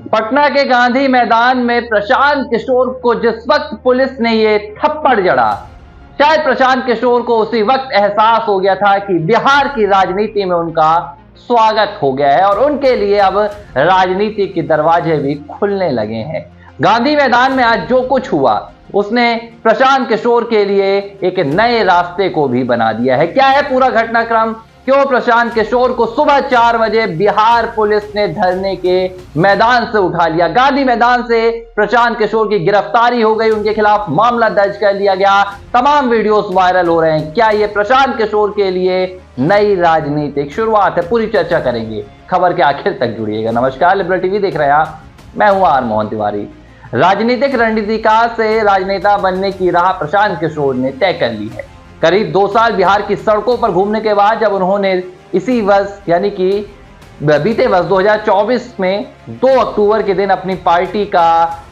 पटना के गांधी मैदान में प्रशांत किशोर को जिस वक्त पुलिस ने ये थप्पड़ जड़ा, शायद प्रशांत किशोर को उसी वक्त एहसास हो गया था कि बिहार की राजनीति में उनका स्वागत हो गया है और उनके लिए अब राजनीति के दरवाजे भी खुलने लगे हैं। गांधी मैदान में आज जो कुछ हुआ उसने प्रशांत किशोर के लिए एक नए रास्ते को भी बना दिया है। क्या है पूरा घटनाक्रम? क्यों प्रशांत किशोर को सुबह 4 बजे बिहार पुलिस ने धरने के मैदान से उठा लिया? गांधी मैदान से प्रशांत किशोर की गिरफ्तारी हो गई, उनके खिलाफ मामला दर्ज कर लिया गया, तमाम वीडियोस वायरल हो रहे हैं। क्या ये प्रशांत किशोर के लिए नई राजनीतिक शुरुआत है? पूरी चर्चा करेंगे, खबर के आखिर तक जुड़िएगा। नमस्कार, लिबरल टीवी देख रहे हैं आप, मैं हूं आर मोहन तिवारी। राजनीतिक रणनीतिकार से राजनेता बनने की राह प्रशांत किशोर ने तय कर ली है। करीब 2 साल बिहार की सड़कों पर घूमने के बाद जब उन्होंने इसी वर्ष यानी कि बीते वर्ष 2024 में 2 अक्टूबर के दिन अपनी पार्टी का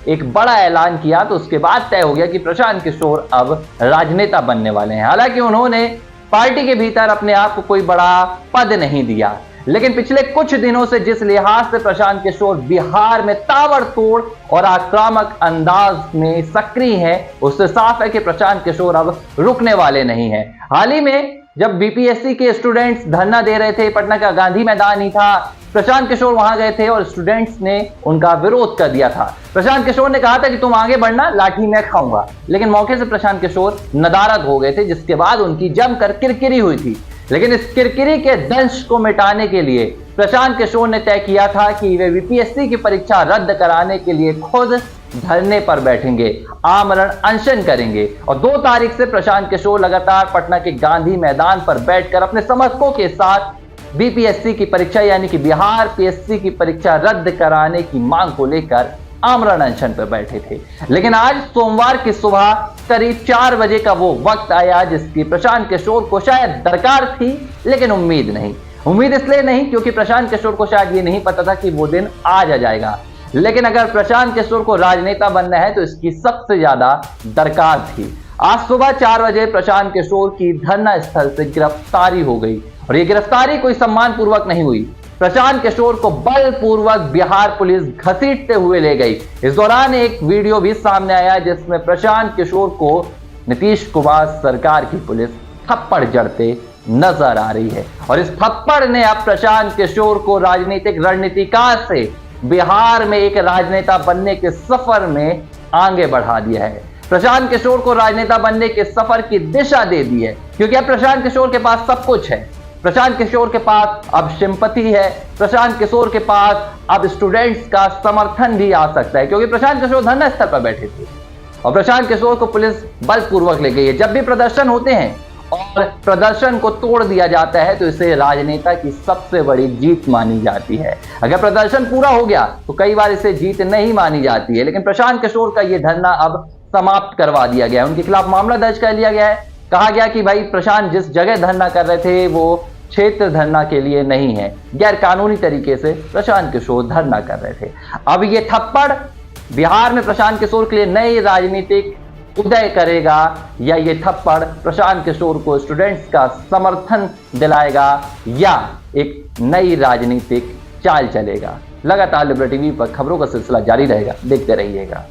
एक बड़ा ऐलान किया, तो उसके बाद तय हो गया कि प्रशांत किशोर अब राजनेता बनने वाले हैं। हालांकि उन्होंने पार्टी के भीतर अपने आप को कोई बड़ा पद नहीं दिया, लेकिन पिछले कुछ दिनों से जिस लिहाज से प्रशांत किशोर बिहार में ताबड़तोड़ और आक्रामक अंदाज में सक्रिय है, उससे साफ है कि प्रशांत किशोर अब रुकने वाले नहीं हैं। हाल ही में जब बीपीएससी के स्टूडेंट्स धरना दे रहे थे, पटना का गांधी मैदान ही था, प्रशांत किशोर वहां गए थे और स्टूडेंट्स ने उनका विरोध कर दिया था। प्रशांत किशोर ने कहा था कि तुम आगे बढ़ना, लाठी मैं खाऊंगा, लेकिन मौके से प्रशांत किशोर नदारद हो गए थे, जिसके बाद उनकी जमकर किरकिरी हुई थी। लेकिन इस किरकिरी के दंश को मिटाने के लिए प्रशांत किशोर ने तय किया था कि वे बीपीएससी की परीक्षा रद्द कराने के लिए खुद धरने पर बैठेंगे, आमरण अनशन करेंगे। और 2 तारीख से प्रशांत किशोर लगातार पटना के गांधी मैदान पर बैठकर अपने समर्थकों के साथ बीपीएससी की परीक्षा यानी कि बिहार पीएससी की परीक्षा रद्द कराने की मांग को लेकर आमरण अनशन पर बैठे थे। लेकिन आज सोमवार की सुबह करीब 4 बजे का वो वक्त आया जिसकी प्रशांत किशोर को शायद दरकार थी, लेकिन उम्मीद नहीं। उम्मीद इसलिए नहीं क्योंकि प्रशांत किशोर को शायद ये नहीं पता था कि वो दिन आज आ जाएगा, लेकिन अगर प्रशांत किशोर को राजनेता बनना है तो इसकी सबसे ज्यादा दरकार थी। आज सुबह 4 बजे प्रशांत किशोर की धरना स्थल से गिरफ्तारी हो गई और ये गिरफ्तारी कोई सम्मान पूर्वक नहीं हुई। प्रशांत किशोर को बलपूर्वक बिहार पुलिस घसीटते हुए ले गई। इस दौरान एक वीडियो भी सामने आया जिसमें प्रशांत किशोर को नीतीश कुमार सरकार की पुलिस थप्पड़ जड़ते नजर आ रही है और इस थप्पड़ ने अब प्रशांत किशोर को राजनीतिक रणनीतिकार से बिहार में एक राजनेता बनने के सफर में आगे बढ़ा दिया है। प्रशांत किशोर को राजनेता बनने के सफर की दिशा दे दी है, क्योंकि अब प्रशांत किशोर के पास सब कुछ है। प्रशांत किशोर के पास अब सिंपैथी है, प्रशांत किशोर के पास अब स्टूडेंट्स का समर्थन भी आ सकता है, क्योंकि प्रशांत किशोर धरना स्थल पर बैठे थे और प्रशांत किशोर को पुलिस बलपूर्वक ले गई है। जब भी प्रदर्शन होते हैं और प्रदर्शन को तोड़ दिया जाता है तो इसे राजनेता की सबसे बड़ी जीत मानी जाती है। अगर प्रदर्शन पूरा हो गया तो कई बार इसे जीत नहीं मानी जाती है, लेकिन प्रशांत किशोर का यह धरना अब समाप्त करवा दिया गया है। उनके खिलाफ मामला दर्ज कर लिया गया है। कहा गया कि भाई प्रशांत जिस जगह धरना कर रहे थे वो क्षेत्र धरना के लिए नहीं है, गैर कानूनी तरीके से प्रशांत किशोर धरना कर रहे थे। अब ये थप्पड़ बिहार में प्रशांत किशोर के लिए नई राजनीतिक उदय करेगा या ये थप्पड़ प्रशांत किशोर को स्टूडेंट्स का समर्थन दिलाएगा या एक नई राजनीतिक चाल चलेगा? लगातार लिबरल टीवी पर खबरों का सिलसिला जारी रहेगा, देखते रहिएगा।